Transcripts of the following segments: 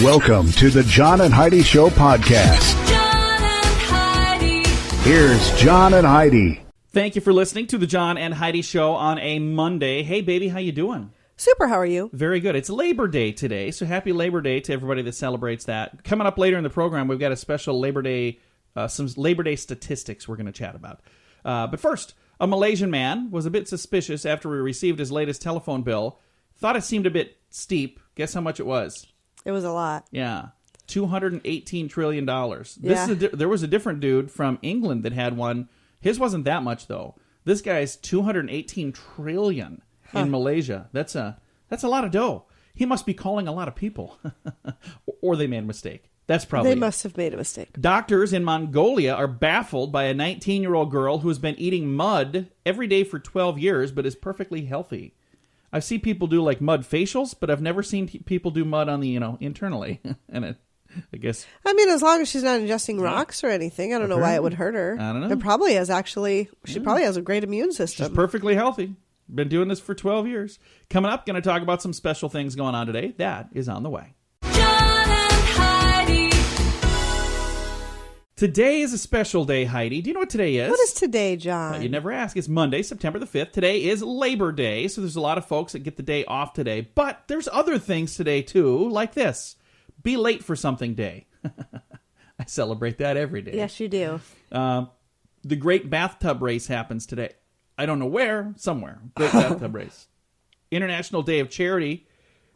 Welcome to the John and Heidi Show podcast. John and Heidi. Here's John and Heidi. Thank you for listening to the John and Heidi Show on a Monday. Hey, baby, how you doing? Super, how are you? Very good. It's Labor Day today, so happy Labor Day to everybody that celebrates that. Coming up later in the program, we've got a special Labor Day, some Labor Day statistics we're going to chat about. But first, a Malaysian man was a bit suspicious after he received his latest telephone bill. Thought it seemed a bit steep. Guess how much it was? It was a lot. Yeah, $218 trillion. Yeah. There was a different dude from England that had one. His wasn't that much, though. This guy's $218 trillion in Malaysia. That's a lot of dough. He must be calling a lot of people. Or they made a mistake. That's probably They must have made a mistake. Doctors in Mongolia are baffled by a 19-year-old girl who has been eating mud every day for 12 years but is perfectly healthy. I've seen people do like mud facials, but I've never seen people do mud on the, internally. And I guess. I mean, as long as she's not ingesting rocks or anything, I don't know why it would hurt her. I don't know. It probably has she probably has a great immune system. She's perfectly healthy. Been doing this for 12 years. Coming up, going to talk about some special things going on today. That is on the way. John and Heidi. Today is a special day, Heidi. Do you know what today is? What is today, John? You never ask. It's Monday, September the 5th. Today is Labor Day, so there's a lot of folks that get the day off today. But there's other things today, too, like this. Be late for something day. I celebrate that every day. Yes, you do. The Great Bathtub Race happens today. I don't know where, somewhere. Great Bathtub Race. International Day of Charity,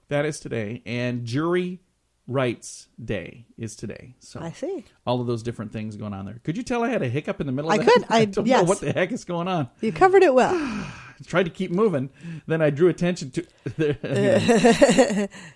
that is today. And Jury Rights Day is today. So I see. All of those different things going on there. Could you tell I had a hiccup in the middle of I that? could. I don't know yes. what the heck is going on. You covered it well. I tried to keep moving. Then I drew attention to...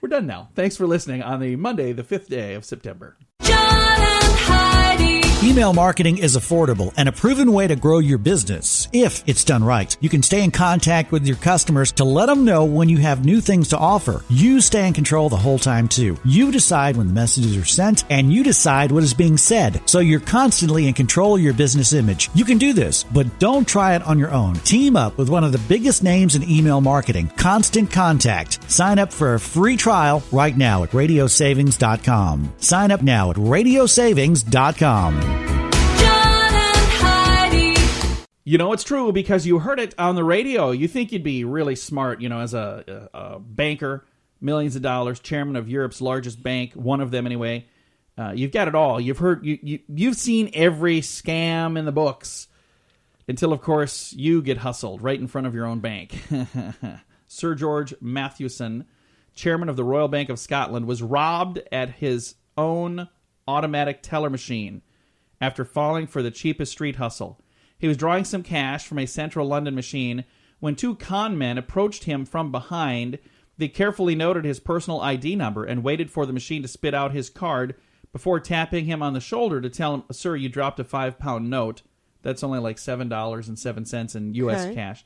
We're done now. Thanks for listening on the Monday, the 5th day of September. John and Heidi. Email marketing is affordable and a proven way to grow your business. If it's done right, you can stay in contact with your customers to let them know when you have new things to offer. You stay in control the whole time, too. You decide when the messages are sent, and you decide what is being said. So you're constantly in control of your business image. You can do this, but don't try it on your own. Team up with one of the biggest names in email marketing, Constant Contact. Sign up for a free trial right now at radiosavings.com. Sign up now at radiosavings.com. You know it's true because you heard it on the radio. You think you'd be really smart, as a banker, millions of dollars, chairman of Europe's largest bank, one of them anyway. You've got it all. You've heard, you've seen every scam in the books until, of course, you get hustled right in front of your own bank. Sir George Mathewson, chairman of the Royal Bank of Scotland, was robbed at his own automatic teller machine after falling for the cheapest street hustle. He was drawing some cash from a central London machine when two con men approached him from behind. They carefully noted his personal ID number and waited for the machine to spit out his card before tapping him on the shoulder to tell him, "Sir, you dropped a £5 note." That's only like $7.07 in U.S. cash.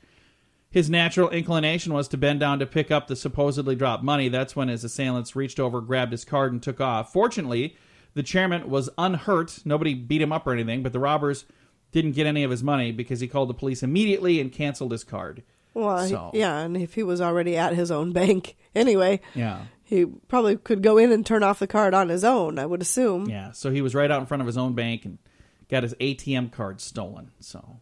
His natural inclination was to bend down to pick up the supposedly dropped money. That's when his assailants reached over, grabbed his card, and took off. Fortunately, the chairman was unhurt. Nobody beat him up or anything, but the robbers didn't get any of his money because he called the police immediately and canceled his card. Well, and if he was already at his own bank anyway, yeah, he probably could go in and turn off the card on his own, I would assume. Yeah, so he was right out in front of his own bank and got his ATM card stolen. So,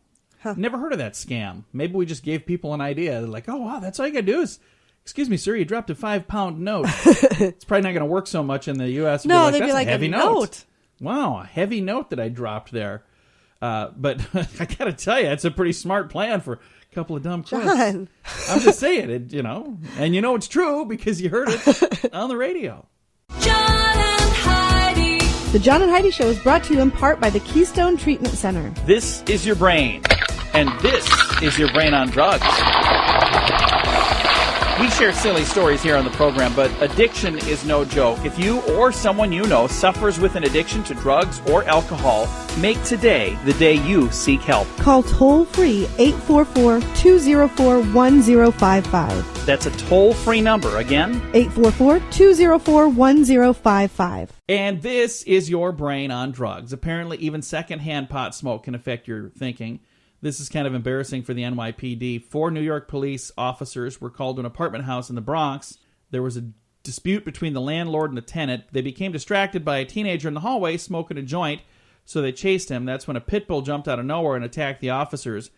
Never heard of that scam. Maybe we just gave people an idea. They're like, oh, wow, that's all you got to do is, excuse me, sir, you dropped a £5 note. It's probably not going to work so much in the U.S. No, they'd be like, a heavy note. Wow, a heavy note that I dropped there. But I got to tell you, it's a pretty smart plan for a couple of dumb crooks. John. I'm just saying it, And it's true because you heard it on the radio. John and Heidi. The John and Heidi Show is brought to you in part by the Keystone Treatment Center. This is your brain, and this is your brain on drugs. We share silly stories here on the program, but addiction is no joke. If you or someone you know suffers with an addiction to drugs or alcohol, make today the day you seek help. Call toll-free 844-204-1055. That's a toll-free number. Again, 844-204-1055. And this is your brain on drugs. Apparently, even secondhand pot smoke can affect your thinking. This is kind of embarrassing for the NYPD. 4 New York police officers were called to an apartment house in the Bronx. There was a dispute between the landlord and the tenant. They became distracted by a teenager in the hallway smoking a joint, so they chased him. That's when a pit bull jumped out of nowhere and attacked the officers.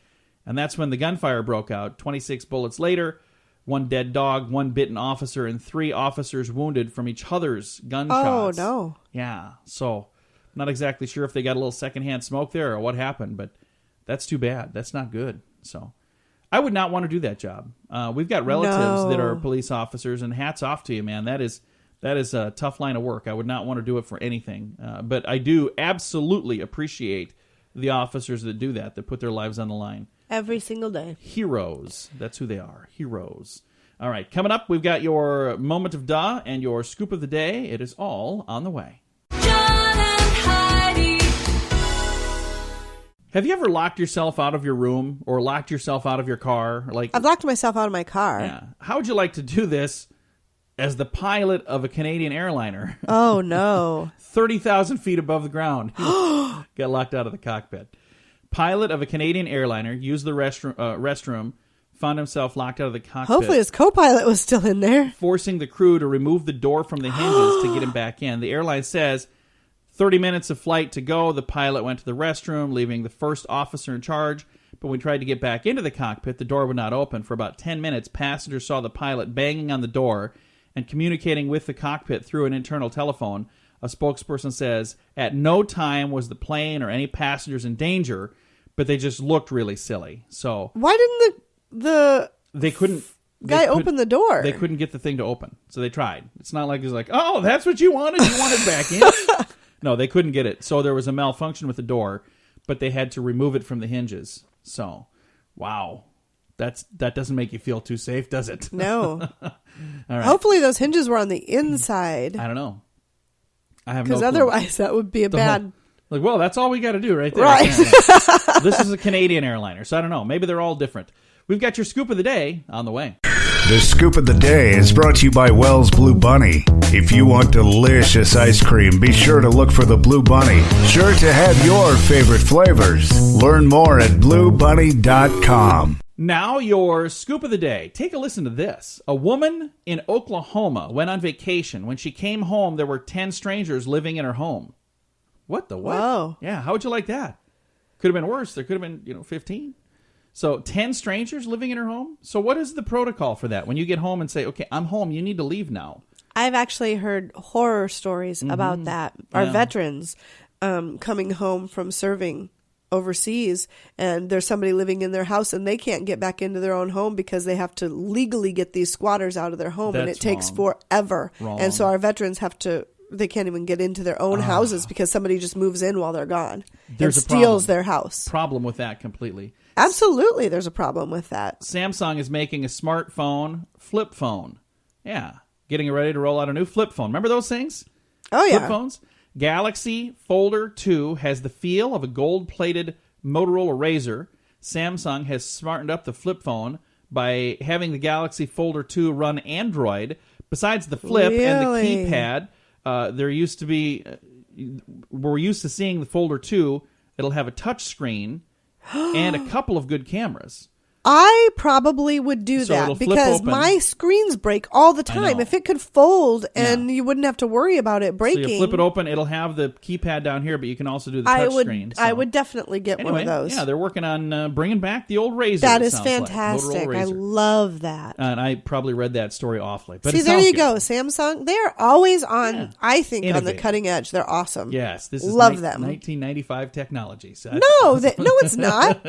And that's when the gunfire broke out. 26 bullets later, 1 dead dog, 1 bitten officer, and 3 officers wounded from each other's gunshots. Oh, no. Yeah, so not exactly sure if they got a little secondhand smoke there or what happened, but that's too bad. That's not good. So I would not want to do that job. We've got relatives that are police officers, and hats off to you, man. That is a tough line of work. I would not want to do it for anything. But I do absolutely appreciate the officers that do that put their lives on the line. Every single day. Heroes. That's who they are. Heroes. All right, coming up, we've got your moment of duh and your scoop of the day. It is all on the way. John and Heidi. Have you ever locked yourself out of your room or locked yourself out of your car? I've locked myself out of my car. Yeah. How would you like to do this as the pilot of a Canadian airliner? Oh, no. 30,000 feet above the ground. Got locked out of the cockpit. Pilot of a Canadian airliner used the restroom, found himself locked out of the cockpit. Hopefully his co-pilot was still in there. Forcing the crew to remove the door from the hinges to get him back in. The airline says 30 minutes of flight to go. The pilot went to the restroom, leaving the first officer in charge. But when he tried to get back into the cockpit, the door would not open. For about 10 minutes, passengers saw the pilot banging on the door and communicating with the cockpit through an internal telephone. A spokesperson says, at no time was the plane or any passengers in danger, but they just looked really silly. So why didn't the they couldn't guy open the door? They couldn't get the thing to open, so they tried. It's not like it's like, oh, that's what you wanted? You wanted back in? No, they couldn't get it. So there was a malfunction with the door, but they had to remove it from the hinges. So, wow. That doesn't make you feel too safe, does it? No. All right. Hopefully those hinges were on the inside. I don't know. I have no Because clue. otherwise that would be a bad... Like, well, that's all we got to do right there. Right. Yeah. This is a Canadian airliner, so I don't know. Maybe they're all different. We've got your scoop of the day on the way. The Scoop of the Day is brought to you by Wells Blue Bunny. If you want delicious ice cream, be sure to look for the Blue Bunny. Sure to have your favorite flavors. Learn more at bluebunny.com. Now your scoop of the day. Take a listen to this. A woman in Oklahoma went on vacation. When she came home, there were 10 strangers living in her home. What the what? Whoa. Yeah, how would you like that? Could have been worse. There could have been, 15. So 10 strangers living in her home? So what is the protocol for that? When you get home and say, okay, I'm home, you need to leave now. I've actually heard horror stories about that. Our veterans coming home from serving overseas, and there's somebody living in their house and they can't get back into their own home because they have to legally get these squatters out of their home. That's and it takes wrong. forever. Wrong. And so our veterans they can't even get into their own houses because somebody just moves in while they're gone There's and a problem. steals their house. Problem with that completely. Absolutely, there's a problem with that. Samsung is making a smartphone flip phone. Yeah, getting ready to roll out a new flip phone. Remember those things? Oh, yeah. Flip phones? Galaxy Folder 2 has the feel of a gold-plated Motorola Razr. Samsung has smartened up the flip phone by having the Galaxy Folder 2 run Android. Besides the flip and the Really? keypad, we're used to seeing the Folder 2. It'll have a touch screen and a couple of good cameras. I probably would do So it'll that flip because open. my screens break all the I time. know. If it could fold and you wouldn't have to worry about it breaking, So you flip it open, it'll have the keypad down here, but you can also do the touch screen. I would definitely get one of those. Yeah, they're working on bringing back the old Razr. That it is sounds like. fantastic. Motorola I Razr. love that. And I probably read that story awfully. But See, it there sounds you good. go. Samsung, they're always on, Yeah. I think, on the Innovative. cutting edge. They're awesome. Yes, this is Love them. 1995 technology. So No, no, it's not.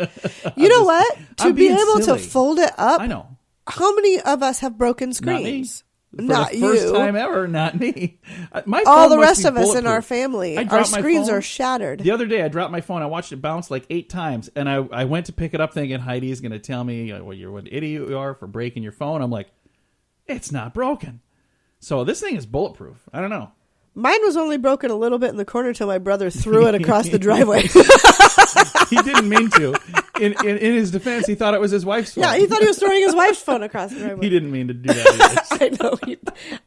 You know what? To I'm be being able silly. to fold it up, I know. how many of us have broken Not me. screens? For Not the you. first time ever, not me. My All phone the must rest be of us in bulletproof. our family, I our dropped my screens phone. are shattered. The other day, I dropped my phone. I watched it bounce like 8 times, and I went to pick it up thinking Heidi's going to tell me what an idiot you are for breaking your phone. I'm like, it's not broken. So this thing is bulletproof. I don't know. Mine was only broken a little bit in the corner till my brother threw it across the driveway. He didn't mean to. In his defense, he thought it was his wife's phone. Yeah, he thought he was throwing his wife's phone across the driveway. He didn't mean to do that either.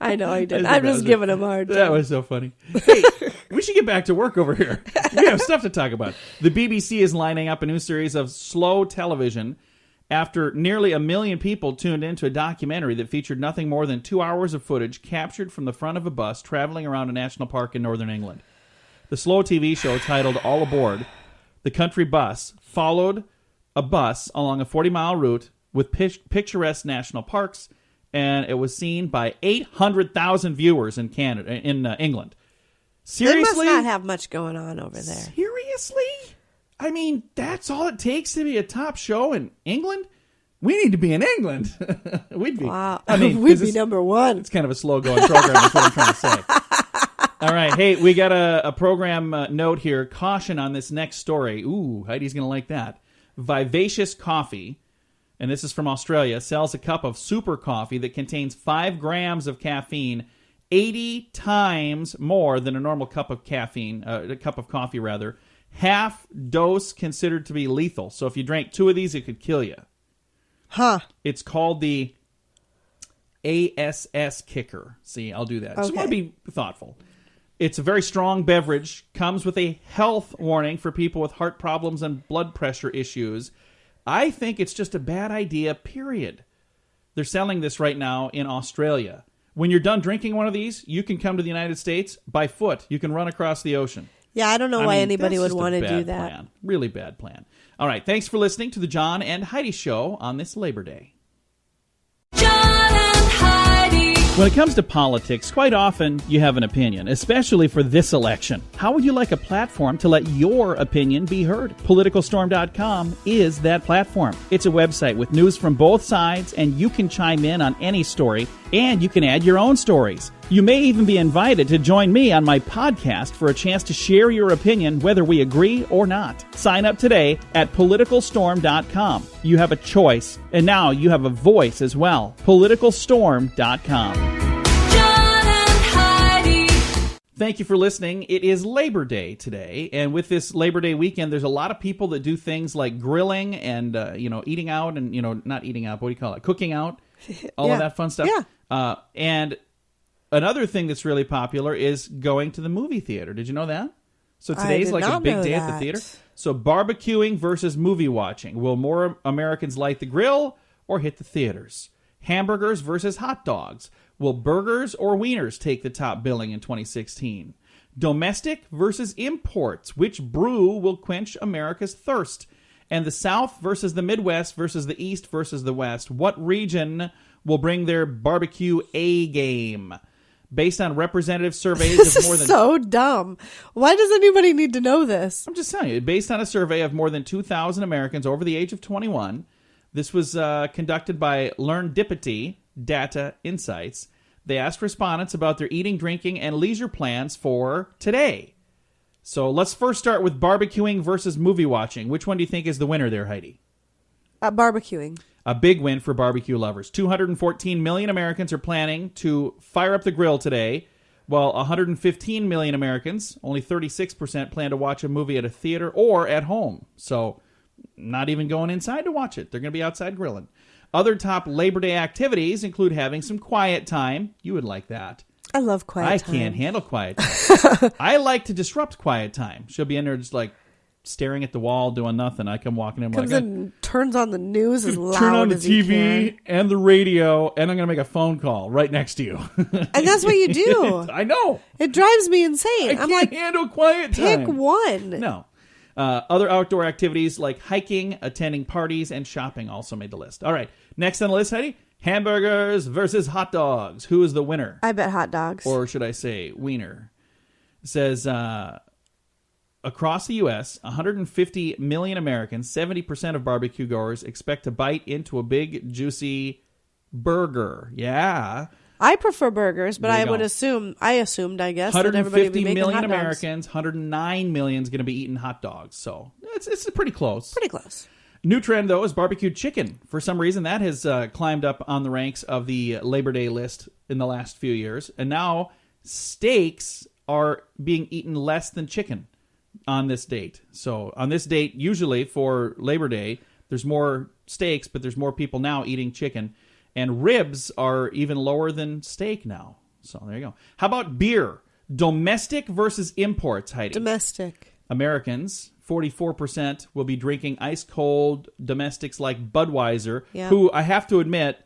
I know he didn't. I I'm think just that giving him a hard time. That was so funny. Hey, we should get back to work over here. We have stuff to talk about. The BBC is lining up a new series of slow television after nearly 1 million people tuned into a documentary that featured nothing more than 2 hours of footage captured from the front of a bus traveling around a national park in northern England. The slow TV show titled All Aboard, the country bus followed a bus along a 40-mile route with picturesque national parks, and it was seen by 800,000 viewers in England. Seriously? They must not have much going on over there. Seriously? I mean, that's all it takes to be a top show in England? We need to be in England. We'd be. Wow. I mean, we'd be number one. It's kind of a slow-going program, is what I'm trying to say. All right. Hey, we got a program note here. Caution on this next story. Ooh, Heidi's going to like that. Vivacious Coffee, and this is from Australia, sells a cup of super coffee that contains 5 grams of caffeine, 80 times more than a normal cup of coffee. Half dose considered to be lethal. So if you drank 2 of these, it could kill you. Huh. It's called the ASS Kicker. See, I'll do that. Just want to be thoughtful. It's a very strong beverage, comes with a health warning for people with heart problems and blood pressure issues. I think it's just a bad idea, period. They're selling this right now in Australia. When you're done drinking one of these, you can come to the United States by foot. You can run across the ocean. Yeah, I don't know why anybody would want to do that. Plan. Really bad plan. All right, thanks for listening to the John and Heidi Show on this Labor Day. John and Heidi. When it comes to politics, quite often you have an opinion, especially for this election. How would you like a platform to let your opinion be heard? PoliticalStorm.com is that platform. It's a website with news from both sides, and you can chime in on any story, and you can add your own stories. You may even be invited to join me on my podcast for a chance to share your opinion, whether we agree or not. Sign up today at PoliticalStorm.com. You have a choice, and now you have a voice as well. PoliticalStorm.com. John and Heidi. Thank you for listening. It is Labor Day today, and with this Labor Day weekend, there's a lot of people that do things like grilling and eating out, and not eating out, but what do you call it? Cooking out, all of that fun stuff. Yeah. And another thing that's really popular is going to the movie theater. Did you know that? So today's like a big day at the theater. So barbecuing versus movie watching. Will more Americans light the grill or hit the theaters? Hamburgers versus hot dogs. Will burgers or wieners take the top billing in 2016? Domestic versus imports. Which brew will quench America's thirst? And the South versus the Midwest versus the East versus the West. What region will bring their barbecue A game? Based on representative surveys This of more than... is so dumb. Why does anybody need to know this? I'm just telling you, based on a survey of more than 2,000 Americans over the age of 21, this was conducted by Learndipity Data Insights. They asked respondents about their eating, drinking, and leisure plans for today. So let's first start with barbecuing versus movie watching. Which one do you think is the winner there, Heidi? Barbecuing. A big win for barbecue lovers. 214 million Americans are planning to fire up the grill today, while 115 million Americans, only 36%, plan to watch a movie at a theater or at home. So not even going inside to watch it. They're going to be outside grilling. Other top Labor Day activities include having some quiet time. You would like that. I love quiet time. I can't handle quiet time. I like to disrupt quiet time. She'll be in there just like staring at the wall, doing nothing. I come walking in Comes like, in, turns on the news as loud turn on the as he TV can. and the radio, and I'm going to make a phone call right next to you. And that's what you do. I know. It drives me insane. I I'm can't like, handle quiet time. pick one. No. Other outdoor activities like hiking, attending parties, and shopping also made the list. All right. Next on the list, Heidi, hamburgers versus hot dogs. Who is the winner? I bet hot dogs. Or should I say wiener? It says... across the U.S., 150 million Americans, 70% of barbecue goers, expect to bite into a big, juicy burger. Yeah. I prefer burgers, but There you I would go. assume, I guess, that everybody would 150 be making million hot dogs. Americans, 109 million is going to be eating hot dogs. So it's pretty close. Pretty close. New trend, though, is barbecued chicken. For some reason, that has climbed up on the ranks of the Labor Day list in the last few years. And now steaks are being eaten less than chicken on this date. So on this date, usually for Labor Day, there's more steaks, but there's more people now eating chicken. And ribs are even lower than steak now. So there you go. How about beer? Domestic versus imports, Heidi? Domestic. Americans, 44% will be drinking ice-cold domestics like Budweiser, Yeah. who I have to admit,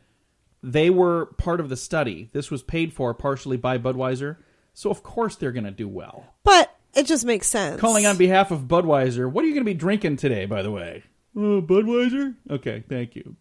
they were part of the study. This was paid for partially by Budweiser, so of course they're going to do well. But it just makes sense. Calling on behalf of Budweiser, what are you going to be drinking today, by the way? Budweiser? Okay, thank you.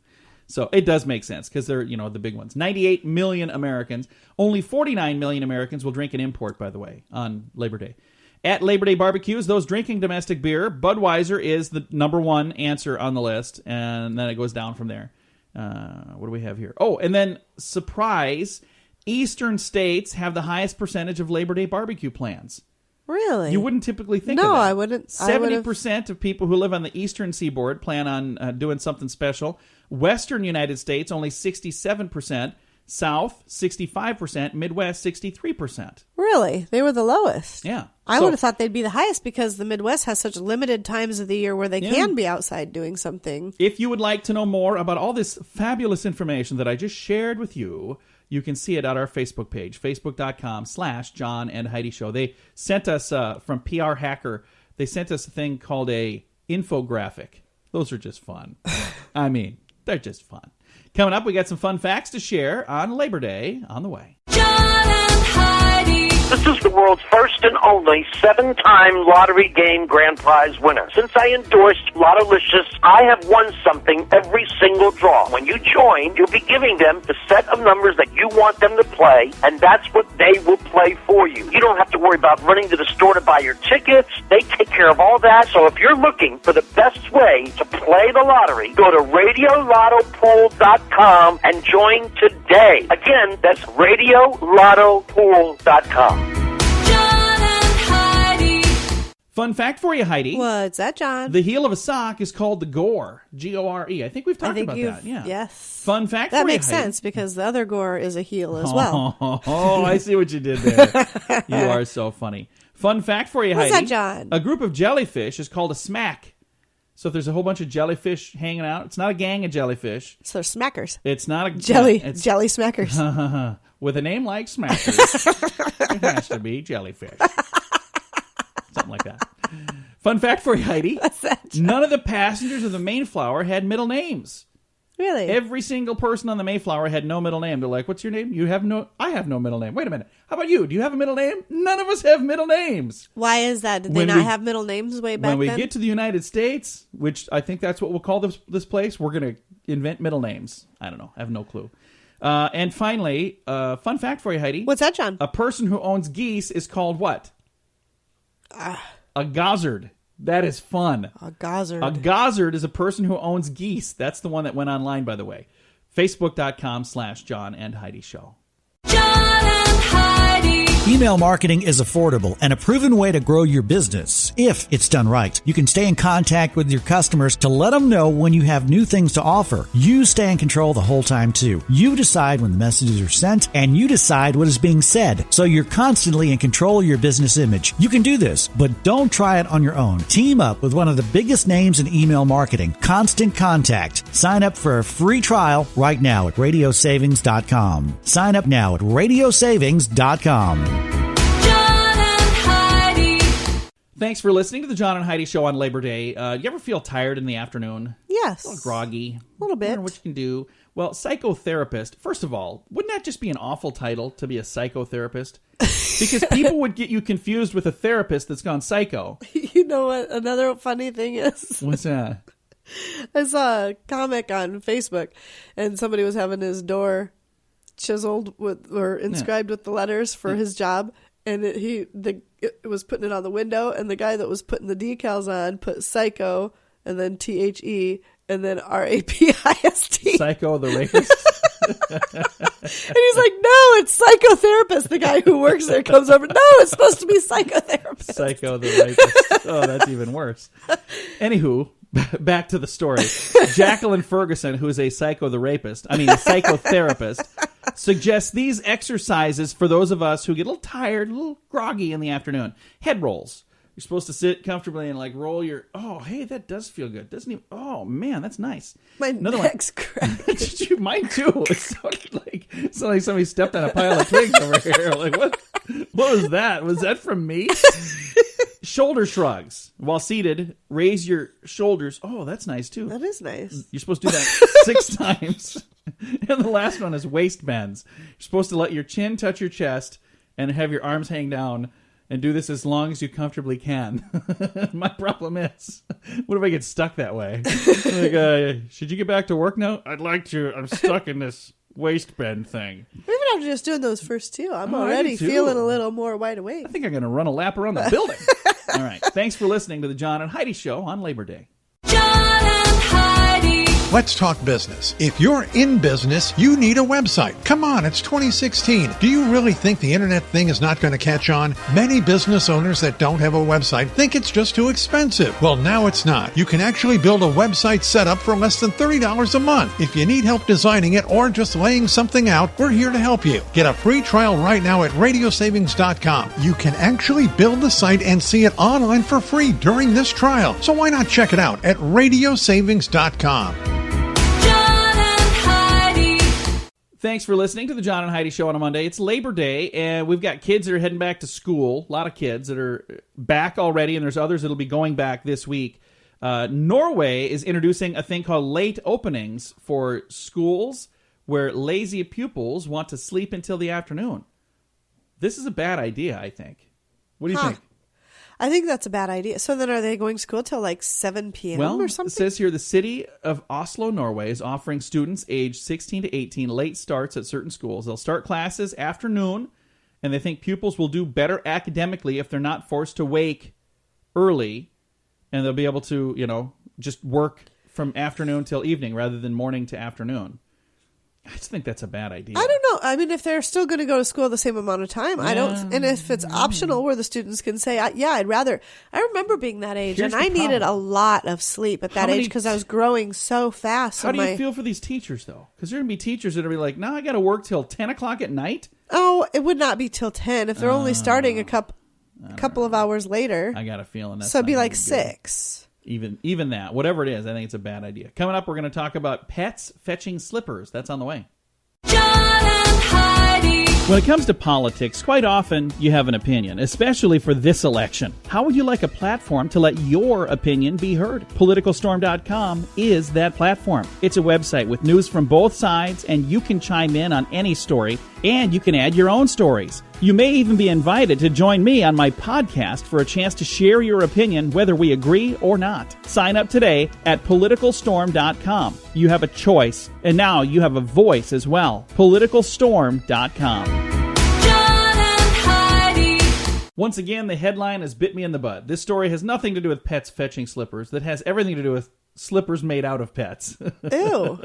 So it does make sense because they're, the big ones. 98 million Americans. Only 49 million Americans will drink an import, by the way, on Labor Day. At Labor Day barbecues, those drinking domestic beer, Budweiser is the number one answer on the list, and then it goes down from there. What do we have here? Oh, and then, surprise, Eastern states have the highest percentage of Labor Day barbecue plans. Really? You wouldn't typically think of that. No, I wouldn't. 70% of people who live on the eastern seaboard plan on doing something special. Western United States, only 67%. South, 65%. Midwest, 63%. Really? They were the lowest. Yeah. I would have thought they'd be the highest because the Midwest has such limited times of the year where they can be outside doing something. If you would like to know more about all this fabulous information that I just shared with you, you can see it at our Facebook page, facebook.com/John and Heidi Show. They sent us, from PR Hacker, they sent us a thing called a infographic. Those are just fun. I mean, they're just fun. Coming up, we got some fun facts to share on Labor Day on the way. John and Heidi. This is the world's first and only 7-time lottery game grand prize winner. Since I endorsed Lottolicious, I have won something every single draw. When you join, you'll be giving them the set of numbers that you want them to play, and that's what they will play for you. You don't have to worry about running to the store to buy your tickets. They take care of all that. So if you're looking for the best way to play the lottery, go to RadioLottoPool.com and join today. Again, that's RadioLottoPool.com. John and Heidi. Fun fact for you, Heidi. What's that, John? The heel of a sock is called the gore. Gore. I think we've talked about that. Yeah. Yes. Fun fact That for you, makes Heidi. sense because the other gore is a heel as well. Oh, I see what you did there. You are so funny. Fun fact for you, What's Heidi. that, John? A group of jellyfish is called a smack. So if there's a whole bunch of jellyfish hanging out, it's not a gang of jellyfish. So they're smackers. It's not a Jelly It's, smackers. with a name like Smackers, it has to be jellyfish. Something like that. Fun fact for you, Heidi. What's that, John? None of the passengers of the Mayflower had middle names. Really? Every single person on the Mayflower had no middle name. They're like, what's your name? I have no middle name. Wait a minute. How about you? Do you have a middle name? None of us have middle names. Why is that? Did they When not we- have middle names way back When we then? get to the United States, which I think that's what we'll call this place, we're going to invent middle names. I don't know. I have no clue. And finally, fun fact for you, Heidi. What's that, John? A person who owns geese is called what? A gozzard. That is fun. A gozzard. A gozzard is a person who owns geese. That's the one that went online, by the way. Facebook.com/John and Heidi Show. John and Heidi. Email marketing is affordable and a proven way to grow your business. If it's done right, you can stay in contact with your customers to let them know when you have new things to offer. You stay in control the whole time too. You decide when the messages are sent and you decide what is being said. So you're constantly in control of your business image. You can do this, but don't try it on your own. Team up with one of the biggest names in email marketing, Constant Contact. Sign up for a free trial right now at radiosavings.com. Sign up now at radiosavings.com. John and Heidi. Thanks for listening to the John and Heidi Show on Labor Day. You ever feel tired in the afternoon? Yes. A little groggy? A little bit. Wonder what you can do. Well, psychotherapist, first of all, wouldn't that just be an awful title to be a psychotherapist? Because people would get you confused with a therapist that's gone psycho. You know what? Another funny thing is, What's that? I saw a comic on Facebook, and somebody was having his door chiseled with or inscribed with the letters for his job, and it was putting it on the window, and the guy that was putting the decals on put psycho and then THE and then RAPIST. Psycho the rapist? And he's like, no, it's psychotherapist. The guy who works there comes over, no, it's supposed to be psychotherapist. Psycho the rapist. Oh, that's even worse. Anywho, back to the story. Jacqueline Ferguson, who is a psychotherapist, suggests these exercises for those of us who get a little tired, a little groggy in the afternoon. Head rolls. You're supposed to sit comfortably and roll your, oh, hey, that does feel good. Doesn't even, oh, man, that's nice. My Another neck's cracked. Mine too. It sounded like somebody stepped on a pile of twigs over here. Like, what was that? Was that from me? shoulder shrugs. While seated, raise your shoulders. Oh, that's nice, too. That is nice. You're supposed to do that 6 times. And the last one is waist bends. You're supposed to let your chin touch your chest and have your arms hang down and do this as long as you comfortably can. My problem is, what if I get stuck that way? Like, should you get back to work now? I'd like to. I'm stuck in this waist bend thing. Even after just doing those first 2, I'm Oh, I already do too. feeling a little more wide awake. I think I'm going to run a lap around the building. All right. Thanks for listening to the John and Heidi Show on Labor Day. John and Heidi. Let's talk business. If you're in business, you need a website. Come on, it's 2016. Do you really think the internet thing is not going to catch on? Many business owners that don't have a website think it's just too expensive. Well, now it's not. You can actually build a website setup for less than $30 a month. If you need help designing it or just laying something out, we're here to help you. Get a free trial right now at radiosavings.com. You can actually build the site and see it online for free during this trial. So why not check it out at radiosavings.com. Thanks for listening to the John and Heidi Show on a Monday. It's Labor Day, and we've got kids that are heading back to school. A lot of kids that are back already, and there's others that will be going back this week. Norway is introducing a thing called late openings for schools where lazy pupils want to sleep until the afternoon. This is a bad idea, I think. What do you think? I think that's a bad idea. So then are they going to school till like 7 p.m. or something? It says here the city of Oslo, Norway is offering students aged 16 to 18 late starts at certain schools. They'll start classes afternoon, and they think pupils will do better academically if they're not forced to wake early, and they'll be able to, just work from afternoon till evening rather than morning to afternoon. I just think that's a bad idea. I don't know. I mean, if they're still going to go to school the same amount of time, I don't. And if it's optional where the students can say, yeah, I'd rather. I remember being that age, Here's and I the problem. needed a lot of sleep at that age because I was growing so fast. How do you feel for these teachers, though? Because there are going to be teachers that are going to be like, no, I got to work till 10 o'clock at night. Oh, it would not be till 10 if they're only starting a couple of hours later. I got a feeling that's so it'd be not like gonna good. 6. Even that, whatever it is, I think it's a bad idea. Coming up, we're going to talk about pets fetching slippers. That's on the way. John and Heidi. When it comes to politics, quite often you have an opinion, especially for this election. How would you like a platform to let your opinion be heard? PoliticalStorm.com is that platform. It's a website with news from both sides, and you can chime in on any story, and you can add your own stories. You may even be invited to join me on my podcast for a chance to share your opinion, whether we agree or not. Sign up today at PoliticalStorm.com. You have a choice, and now you have a voice as well. PoliticalStorm.com. John and Heidi. Once again, the headline has bit me in the butt. This story has nothing to do with pets fetching slippers. That has everything to do with slippers made out of pets. Ew.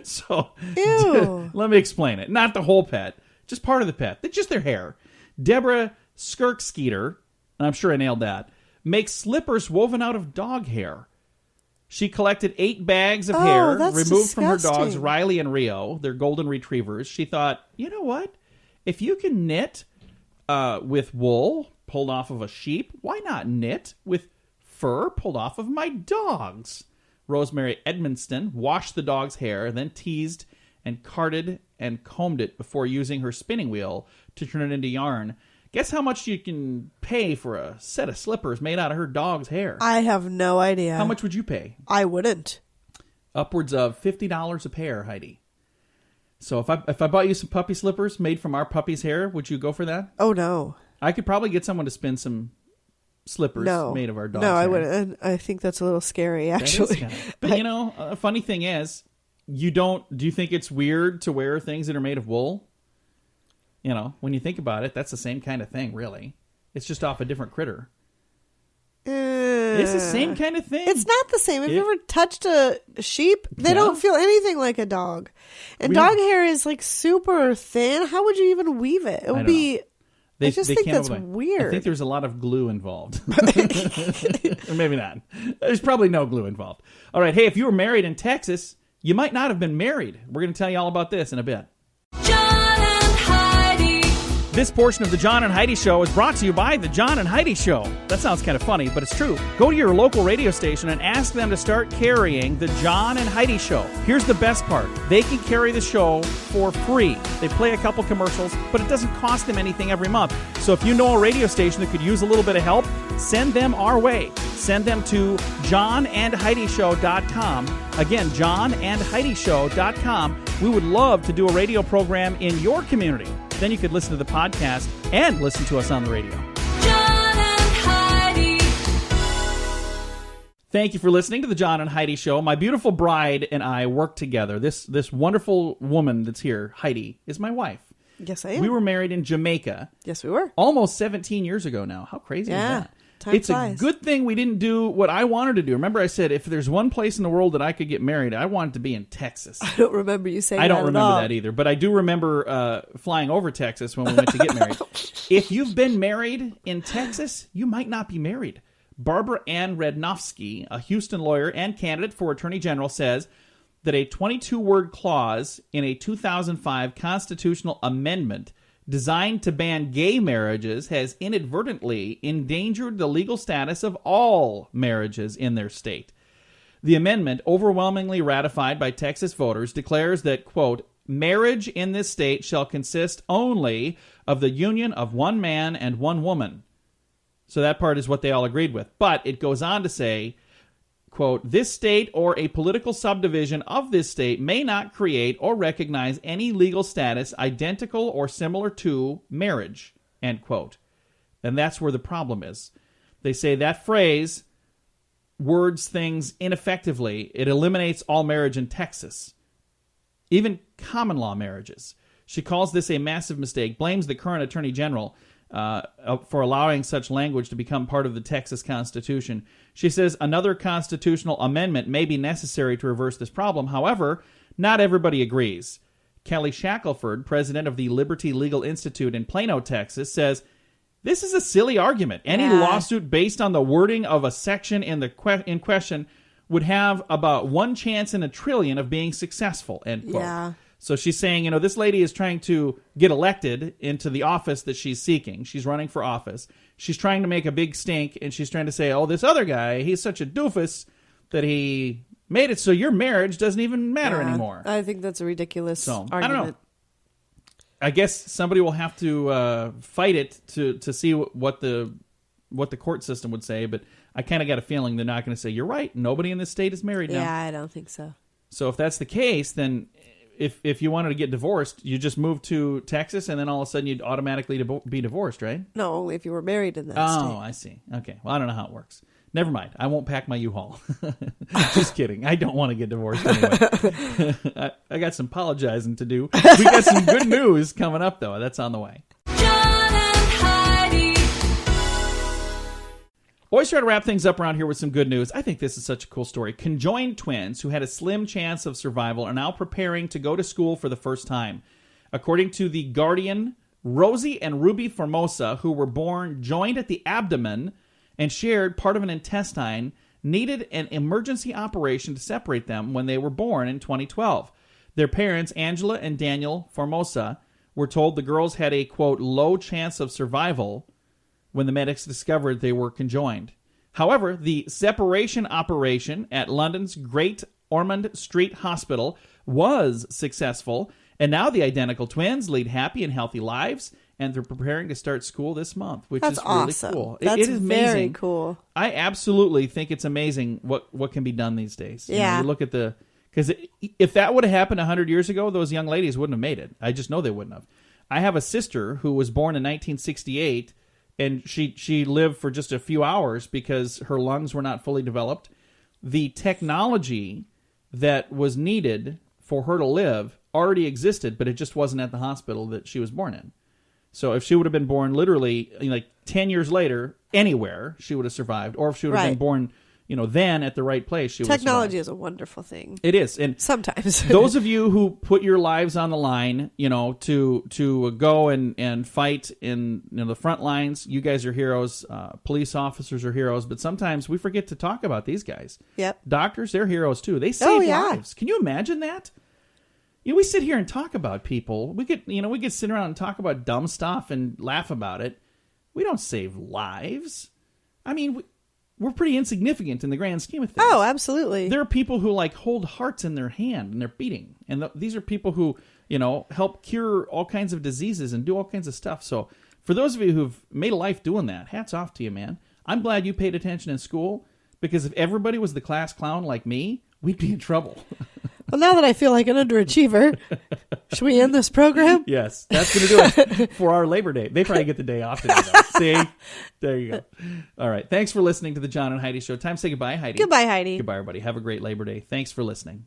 So, Ew. let me explain it. Not the whole pet, just part of the pet. Just their hair. Deborah Skirkskeeter, and I'm sure I nailed that, makes slippers woven out of dog hair. She collected 8 bags of hair that's removed from her disgusting. dogs, Riley and Rio. They're golden retrievers. She thought, you know what? If you can knit with wool pulled off of a sheep, why not knit with fur pulled off of my dogs? Rosemary Edmonston washed the dog's hair, then teased and carded and combed it before using her spinning wheel to turn it into yarn. Guess how much you can pay for a set of slippers made out of her dog's hair? I have no idea. How much would you pay? I wouldn't. Upwards of $50 a pair, Heidi. So if I bought you some puppy slippers made from our puppy's hair, would you go for that? Oh, no. I could probably get someone to spin some slippers made of our dog's hair. No, I wouldn't. I think that's a little scary, actually. But a funny thing is, do you think it's weird to wear things that are made of wool? When you think about it, that's the same kind of thing, really. It's just off a different critter. It's the same kind of thing. It's not the same. Have you ever touched a sheep? They don't feel anything like a dog. And dog hair is like super thin. How would you even weave it? It would be... I just think that's weird. I think there's a lot of glue involved. Or maybe not. There's probably no glue involved. All right. Hey, if you were married in Texas, you might not have been married. We're going to tell you all about this in a bit. John and Heidi. This portion of the John and Heidi Show is brought to you by the John and Heidi Show. That sounds kind of funny, but it's true. Go to your local radio station and ask them to start carrying the John and Heidi Show. Here's the best part. They can carry the show for free. They play a couple commercials, but it doesn't cost them anything every month. So if you know a radio station that could use a little bit of help, send them our way. Send them to johnandheidishow.com. Again, johnandheidishow.com. We would love to do a radio program in your community. Then you could listen to the podcast and listen to us on the radio. John and Heidi. Thank you for listening to the John and Heidi Show. My beautiful bride and I work together. This wonderful woman that's here, Heidi, is my wife. Yes, I am. We were married in Jamaica. Yes, we were. Almost 17 years ago now. How crazy is that? Time It's flies. a good thing we didn't do what I wanted to do. Remember I said if there's one place in the world that I could get married, I wanted to be in Texas. I don't remember you saying I don't that remember at all. that either, but I do remember flying over Texas when we went to get married. If you've been married in Texas, you might not be married. Barbara Ann Rednofsky, a Houston lawyer and candidate for Attorney General, says that a 22-word clause in a 2005 constitutional amendment designed to ban gay marriages has inadvertently endangered the legal status of all marriages in their state. The amendment, overwhelmingly ratified by Texas voters, declares that, quote, marriage in this state shall consist only of the union of one man and one woman. So that part is what they all agreed with. But it goes on to say, quote, this state or a political subdivision of this state may not create or recognize any legal status identical or similar to marriage, end quote. And that's where the problem is. They say that phrase words things ineffectively. It eliminates all marriage in Texas, even common law marriages. She calls this a massive mistake, blames the current Attorney General for allowing such language to become part of the Texas Constitution. She says another constitutional amendment may be necessary to reverse this problem. However, not everybody agrees. Kelly Shackelford, president of the Liberty Legal Institute in Plano, Texas, says this is a silly argument. Any lawsuit based on the wording of a section in question would have about one chance in a trillion of being successful, end quote. Yeah. So she's saying, this lady is trying to get elected into the office that she's seeking. She's running for office. She's trying to make a big stink, and she's trying to say, this other guy, he's such a doofus that he made it so your marriage doesn't even matter anymore. I think that's a ridiculous argument. I don't know. I guess somebody will have to fight it to see what the court system would say, but I kind of got a feeling they're not going to say, you're right, nobody in this state is married now. Yeah, I don't think so. So if that's the case, then if you wanted to get divorced, you just move to Texas, and then all of a sudden you'd automatically be divorced, right? No, only if you were married in that state. Oh, I see. Okay. Well, I don't know how it works. Never mind. I won't pack my U-Haul. Just kidding. I don't want to get divorced anyway. I got some apologizing to do. We got some good news coming up, though. That's on the way. John and Heidi. Always try to wrap things up around here with some good news. I think this is such a cool story. Conjoined twins who had a slim chance of survival are now preparing to go to school for the first time. According to The Guardian, Rosie and Ruby Formosa, who were born joined at the abdomen and shared part of an intestine, needed an emergency operation to separate them when they were born in 2012. Their parents, Angela and Daniel Formosa, were told the girls had a, quote, low chance of survival when the medics discovered they were conjoined. However, the separation operation at London's Great Ormond Street Hospital was successful, and now the identical twins lead happy and healthy lives, and they're preparing to start school this month, which That's is really awesome. cool. That's it is amazing. very cool. I absolutely think it's amazing what can be done these days. Yeah. You look at because if that would have happened 100 years ago, those young ladies wouldn't have made it. I just know they wouldn't have. I have a sister who was born in 1968, and she lived for just a few hours because her lungs were not fully developed. The technology that was needed for her to live already existed, but it just wasn't at the hospital that she was born in. So if she would have been born literally like 10 years later, anywhere, she would have survived. Or if she would have been born, then at the right place, she would have survived. Technology is a wonderful thing. It is. And sometimes those of you who put your lives on the line, to go and fight in the front lines, you guys are heroes. Police officers are heroes. But sometimes we forget to talk about these guys. Yep. Doctors, they're heroes too. They save lives. Can you imagine that? we sit here and talk about people. We could sit around and talk about dumb stuff and laugh about it. We don't save lives. I mean, we're pretty insignificant in the grand scheme of things. Oh, absolutely. There are people who like hold hearts in their hand and they're beating. And these are people who, help cure all kinds of diseases and do all kinds of stuff. So for those of you who've made a life doing that, hats off to you, man. I'm glad you paid attention in school, because if everybody was the class clown like me, we'd be in trouble. Well, now that I feel like an underachiever, should we end this program? Yes, that's going to do it for our Labor Day. They probably get the day off today, though. See? There you go. All right. Thanks for listening to the John and Heidi Show. Time to say goodbye, Heidi. Goodbye, Heidi. Goodbye, everybody. Have a great Labor Day. Thanks for listening.